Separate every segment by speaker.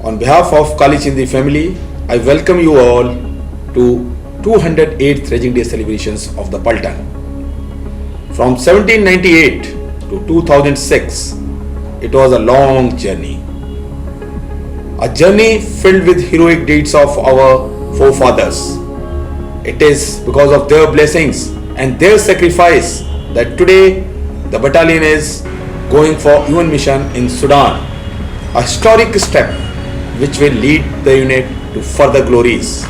Speaker 1: On behalf of Kali Chindi family, I welcome you all to 208th Regiment Day celebrations of the Battalion. From 1798 to 2006, it was a long journey. A journey filled with heroic deeds of our forefathers. It is because of their blessings and their sacrifice that today the battalion is going for UN mission in Sudan, a historic step which will lead the unit to further glories.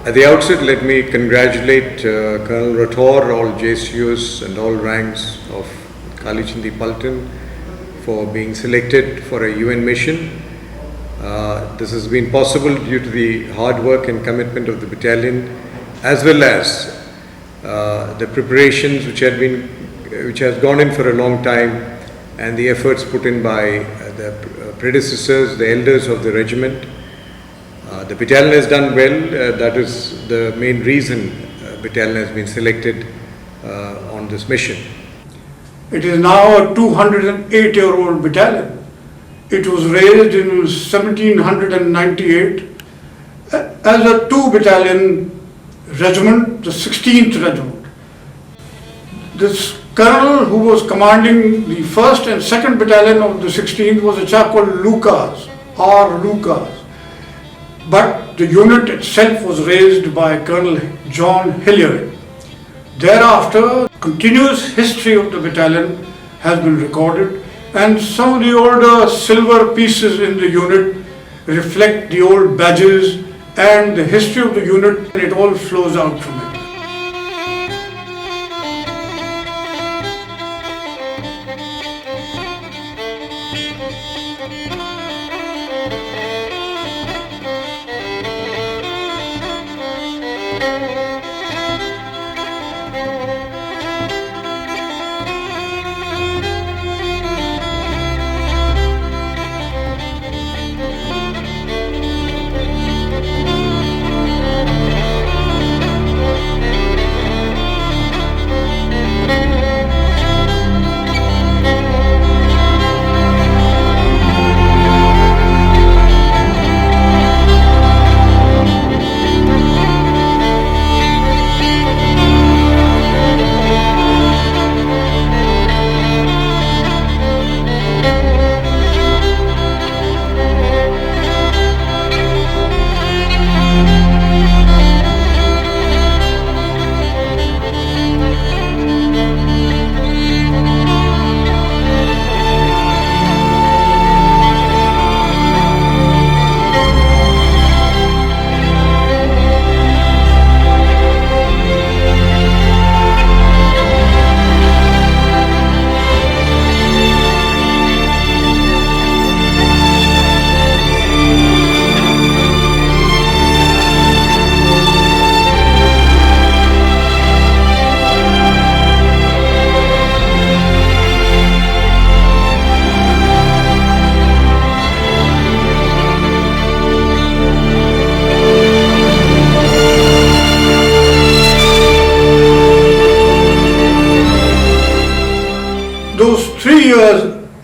Speaker 2: At the outset, let me congratulate Colonel Rathore, all JCUs and all ranks of Kali Chindi Battalion for being selected for a UN mission. This has been possible due to the hard work and commitment of the battalion, as well as the preparations which has gone in for a long time, and the efforts put in by the predecessors, the elders of the regiment. The battalion has done well. That is the main reason battalion has been selected on this mission.
Speaker 3: It is now a 208-year-old battalion. It was raised in 1798 as a two-battalion regiment, the 16th regiment. This colonel who was commanding the 1st and 2nd battalion of the 16th was a chap called Lucas. But the unit itself was raised by Colonel John Hilliard. Thereafter, continuous history of the battalion has been recorded, and some of the older silver pieces in the unit reflect the old badges and the history of the unit, and it all flows out from it.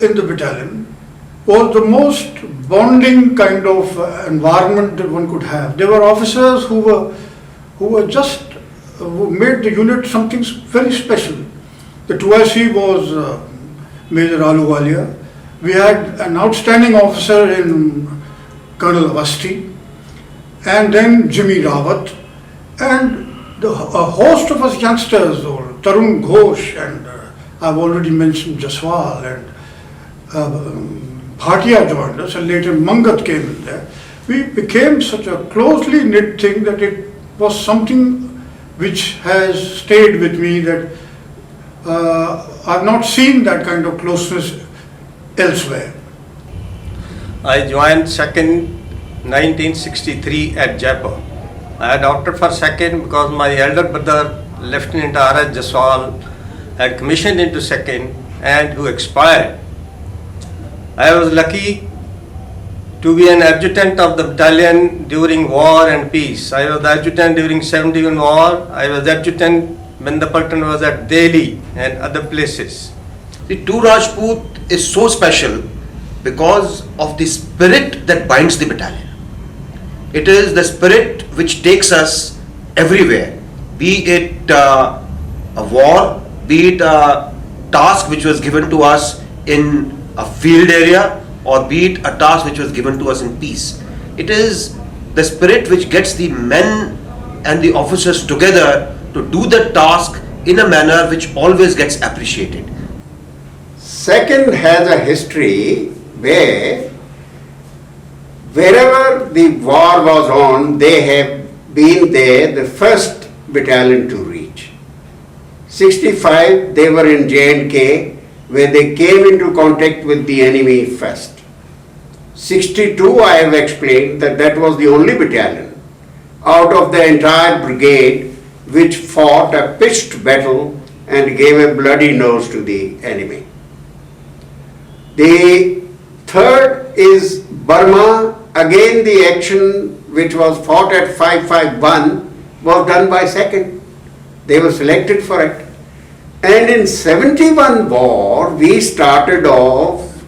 Speaker 3: in the battalion was the most bonding kind of environment that one could have. There were officers who made the unit something very special. The 2IC was Major Aluwalia. We had an outstanding officer in Colonel Avasti, and then Jimmy Rawat, and a host of us youngsters, or Tarun Ghosh, and I've already mentioned Jaswal, and Bhatia joined us, and later Mangat came in there. We became such a closely knit thing that it was something which has stayed with me, that I've not seen that kind of closeness elsewhere.
Speaker 4: I joined 2nd 1963 at Jaipur. I had opted for 2nd because my elder brother, Lieutenant R.S. Jaswal, had commissioned into 2nd and who expired. I was lucky to be an adjutant of the battalion during war and peace. I was adjutant during 71 war. I was adjutant when the Pulton was at Delhi and other places.
Speaker 5: The 2 Rajput is so special because of the spirit that binds the battalion. It is the spirit which takes us everywhere, be it a war, be it a task which was given to us in a field area, or be it a task which was given to us in peace. It is the spirit which gets the men and the officers together to do the task in a manner which always gets appreciated.
Speaker 6: 2nd has a history where wherever the war was on, they have been there, the first battalion to reach. 65, they were in J&K, where they came into contact with the enemy first. 62, I have explained that that was the only battalion out of the entire brigade which fought a pitched battle and gave a bloody nose to the enemy. The 3rd is Burma. Again, the action which was fought at 551 was done by 2nd. They were selected for it. And in 71 war, we started off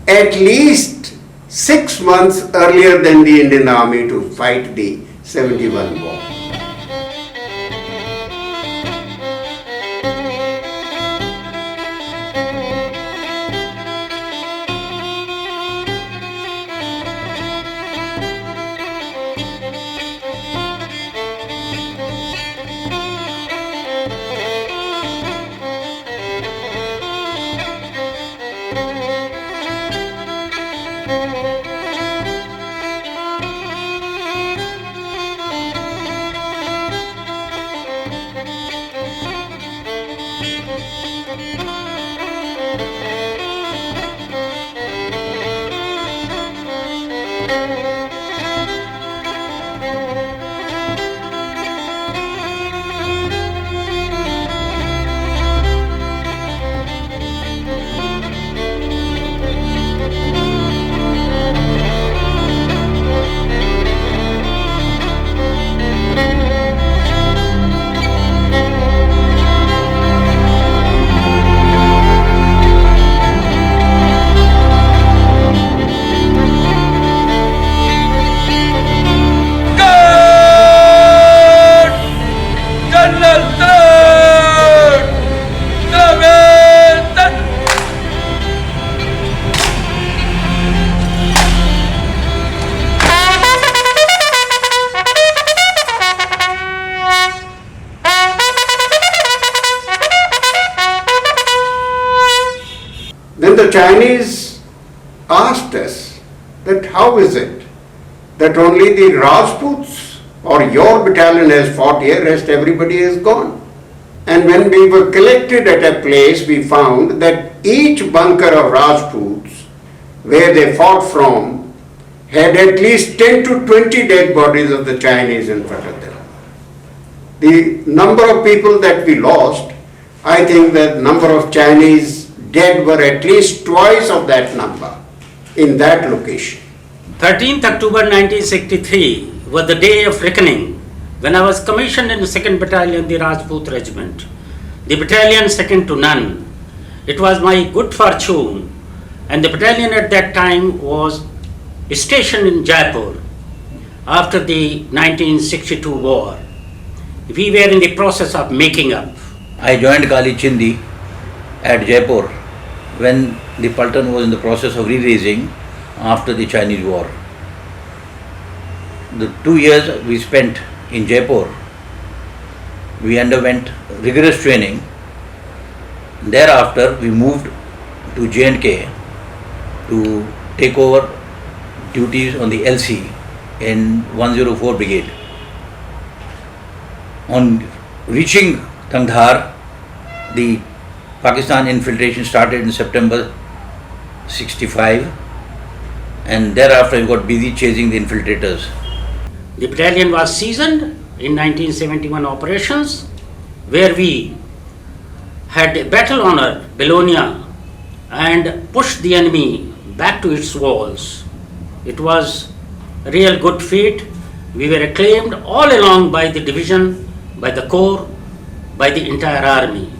Speaker 6: at least 6 months earlier than the Indian Army to fight the 71 war. Then the Chinese asked us that how is it that only the Rajputs or your battalion has fought here, rest everybody is gone. And when we were collected at a place, we found that each bunker of Rajputs where they fought from had at least 10 to 20 dead bodies of the Chinese in front of them. The number of people that we lost, I think the number of Chinese dead were at least twice of that number in that location.
Speaker 7: 13th October 1963 was the day of reckoning when I was commissioned in the 2nd Battalion, the Rajput Regiment. The battalion second to none. It was my good fortune and the battalion at that time was stationed in Jaipur after the 1962 war. We were in the process of making up.
Speaker 8: I joined Kali Chindi at Jaipur when the Platoon was in the process of re-raising after the Chinese war. The 2 years we spent in Jaipur, we underwent rigorous training. Thereafter, we moved to J&K to take over duties on the LC in 104 Brigade. On reaching Tangdhar, the Pakistan infiltration started in September 65, and thereafter we got busy chasing the infiltrators.
Speaker 7: The battalion was seasoned in 1971 operations, where we had a battle honor, Belonia, and pushed the enemy back to its walls. It was a real good feat. We were acclaimed all along by the division, by the corps, by the entire army.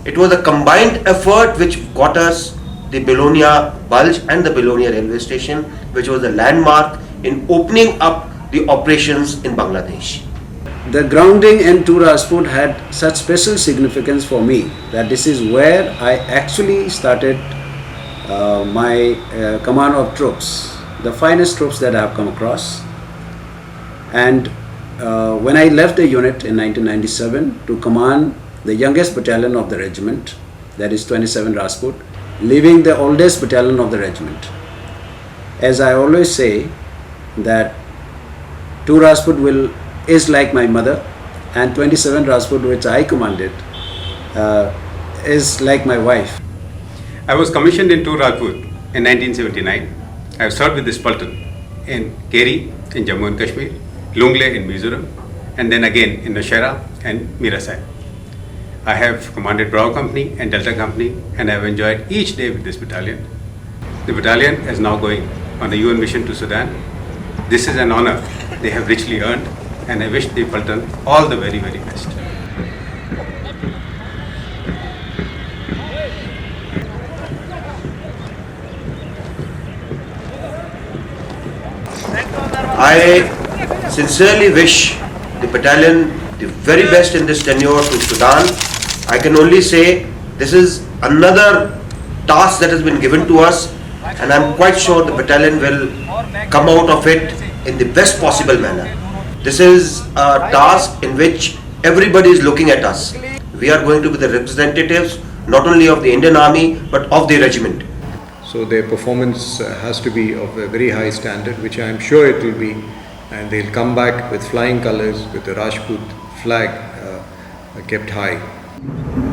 Speaker 5: It was a combined effort which got us the Belonia Bulge and the Belonia railway station, which was a landmark in opening up the operations in Bangladesh.
Speaker 9: The grounding in Rajput had such special significance for me that this is where I actually started my command of troops, the finest troops that I have come across. And when I left the unit in 1997 to command the youngest battalion of the regiment, that is 27 Rajput, leaving the oldest battalion of the regiment. As I always say, that 2 Rajput is like my mother, and 27 Rajput, which I commanded, is like my wife.
Speaker 10: I was commissioned in 2 Rajput in 1979. I have served with this platoon in Keri in Jammu and Kashmir, Lungle in Mizoram, and then again in Nashera and Mirasai. I have commanded Bravo Company and Delta Company, and I have enjoyed each day with this battalion. The battalion is now going on a UN mission to Sudan. This is an honor they have richly earned, and I wish the platoon all the very, very best.
Speaker 5: I sincerely wish the battalion the very best in this tenure to Sudan. I can only say this is another task that has been given to us, and I'm quite sure the battalion will come out of it in the best possible manner. This is a task in which everybody is looking at us. We are going to be the representatives not only of the Indian Army but of the regiment.
Speaker 2: So their performance has to be of a very high standard, which I am sure it will be, and they'll come back with flying colors, with the Rajput flag kept high.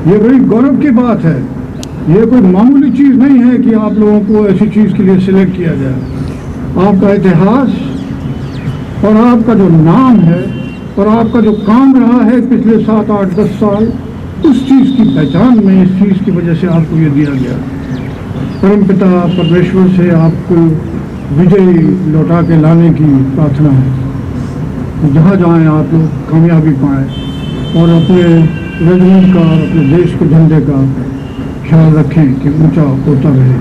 Speaker 3: ये बड़ी गौरव की बात है, ये कोई मामूली चीज़ नहीं है कि आप लोगों को ऐसी चीज़ के लिए सिलेक्ट किया जाए। आपका इतिहास और आपका जो नाम है और आपका जो काम रहा है पिछले 7, 8, 10 साल, उस चीज़ की पहचान में इस चीज़ की वजह से आपको ये दिया गया। परमपिता परमेश्वर से आपको विजय लौटा के लाने की प्रार्थना है। जहाँ जाएं आप लोग कामयाबी पाएं और अपने रेजिमेंट का और अपने देश के झंडे का ख्याल रखें कि ऊंचा होता रहे।